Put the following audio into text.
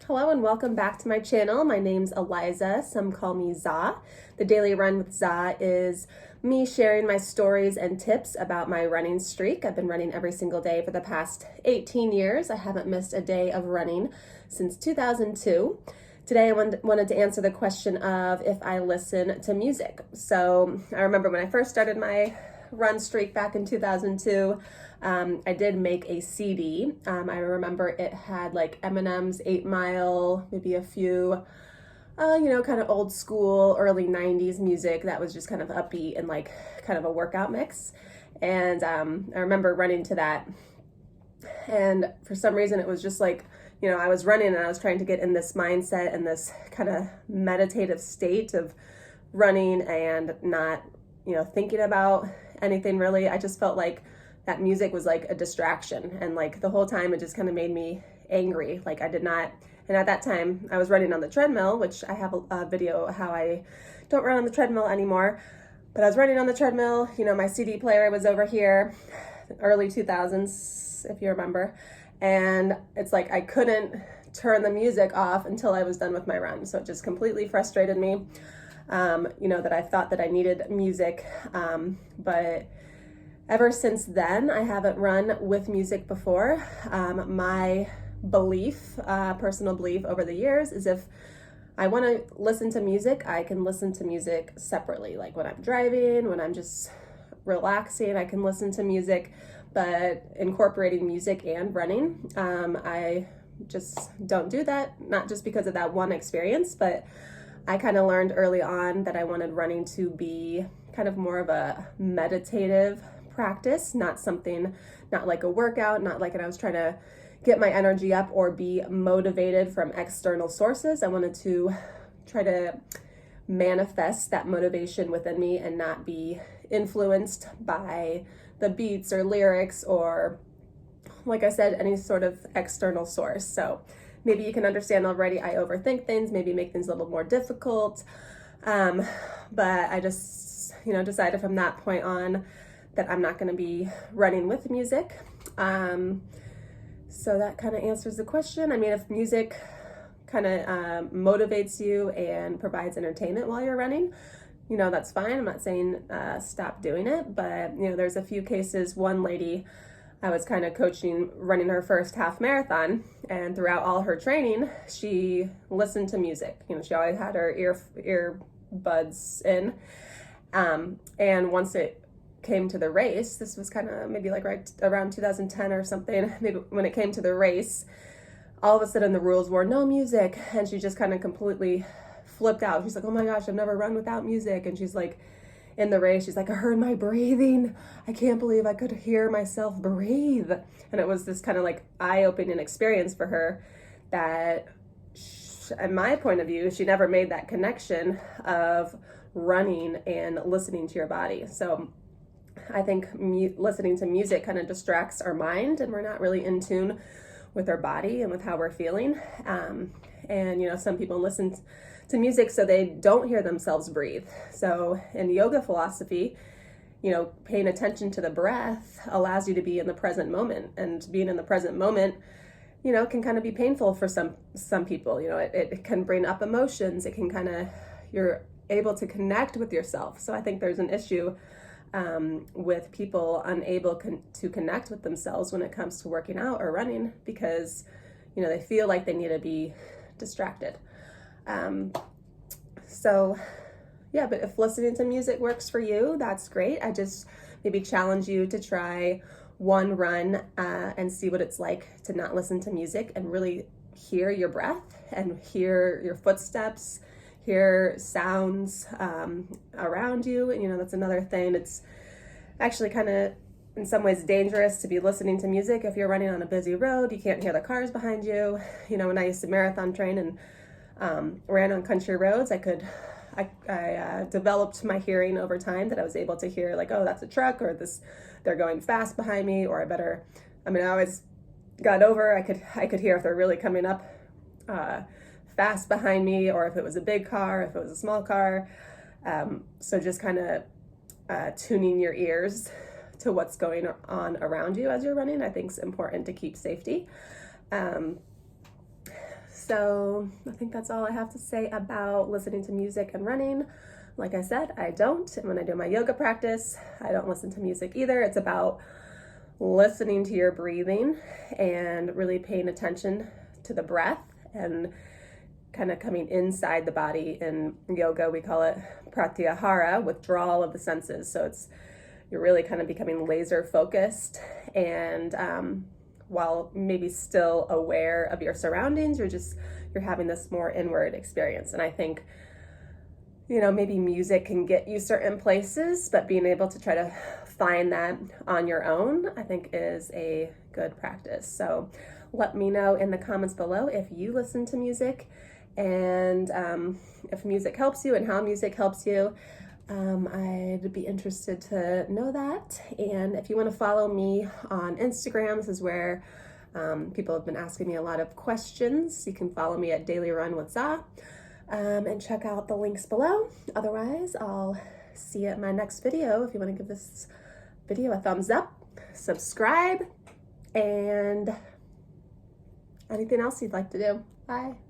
Hello and welcome back to my channel. My name's Eliza. Some call me Za. The Daily Run with Za is me sharing my stories and tips about my running streak. I've been running every single day for the past 18 years. I haven't missed a day of running since 2002. Today I wanted to answer the question of if I listen to music. So I remember when I first started my run streak back in 2002, I did make a CD. I remember it had like Eminem's 8 Mile, maybe a few, kind of old school, early 90s music that was just kind of upbeat and like kind of a workout mix. And I remember running to that. And for some reason, it was just like, I was running and I was trying to get in this mindset and this kind of meditative state of running and not, thinking about anything really. I just felt like that music was like a distraction, and like the whole time it just kind of made me angry. Like I did not, and at that time I was running on the treadmill, which I have a video how I don't run on the treadmill anymore, but I was running on the treadmill. My CD player was over here, early 2000s, if you remember, and it's like I couldn't turn the music off until I was done with my run. So it just completely frustrated me, that I thought that I needed music, but ever since then, I haven't run with music before. My belief, personal belief over the years, is if I want to listen to music, I can listen to music separately. Like when I'm driving, when I'm just relaxing, I can listen to music, but incorporating music and running, I just don't do that, not just because of that one experience, but I kind of learned early on that I wanted running to be kind of more of a meditative practice, not like a workout, not like I was trying to get my energy up or be motivated from external sources. I wanted to try to manifest that motivation within me and not be influenced by the beats or lyrics or, like I said, any sort of external source. So maybe you can understand already I overthink things, maybe make things a little more difficult. But I just, decided from that point on that I'm not going to be running with music. So that kind of answers the question. I mean, if music kind of motivates you and provides entertainment while you're running, that's fine. I'm not saying stop doing it, but there's a few cases. One lady I was kind of coaching, running her first half marathon, and throughout all her training, she listened to music. She always had her earbuds in, and once it came to the race, this was kind of maybe like right around 2010 or something, maybe when it came to the race, all of a sudden the rules were no music, and she just kind of completely flipped out. She's like, oh my gosh, I've never run without music. And she's like, in the race, she's like, I heard my breathing. I can't believe I could hear myself breathe. And it was this kind of like eye-opening experience for her that, in my point of view, she never made that connection of running and listening to your body. So I think listening to music kind of distracts our mind, and we're not really in tune with our body and with how we're feeling. And some people listen to music so they don't hear themselves breathe. So in yoga philosophy, paying attention to the breath allows you to be in the present moment, and being in the present moment, can kind of be painful for some people. It can bring up emotions. It can you're able to connect with yourself. So I think there's an issue with people unable to connect with themselves when it comes to working out or running, because they feel like they need to be distracted. But if listening to music works for you, that's great. I just maybe challenge you to try one run and see what it's like to not listen to music and really hear your breath and hear your footsteps, hear sounds around you. And that's another thing. It's actually kind of in some ways dangerous to be listening to music if you're running on a busy road. You can't hear the cars behind you. When I used to marathon train and ran on country roads, I developed my hearing over time, that I was able to hear like, oh, that's a truck, or they're going fast behind me, or I always got over, I could hear if they're really coming up fast behind me, or if it was a big car, if it was a small car. So just kind of tuning your ears to what's going on around you as you're running, I think is important to keep safety. So I think that's all I have to say about listening to music and running. Like I said, I don't. And when I do my yoga practice, I don't listen to music either. It's about listening to your breathing and really paying attention to the breath and kind of coming inside the body. In yoga, we call it pratyahara, withdrawal of the senses. So you're really kind of becoming laser focused, and while maybe still aware of your surroundings, you're having this more inward experience. And I think, maybe music can get you certain places, but being able to try to find that on your own, I think, is a good practice. So let me know in the comments below if you listen to music, and if music helps you and how music helps you. I'd be interested to know that. And if you want to follow me on Instagram, this is where people have been asking me a lot of questions. You can follow me at Daily Run with Za, and check out the links below. Otherwise, I'll see you at my next video. If you want to give this video a thumbs up, subscribe, and anything else you'd like to do. Bye.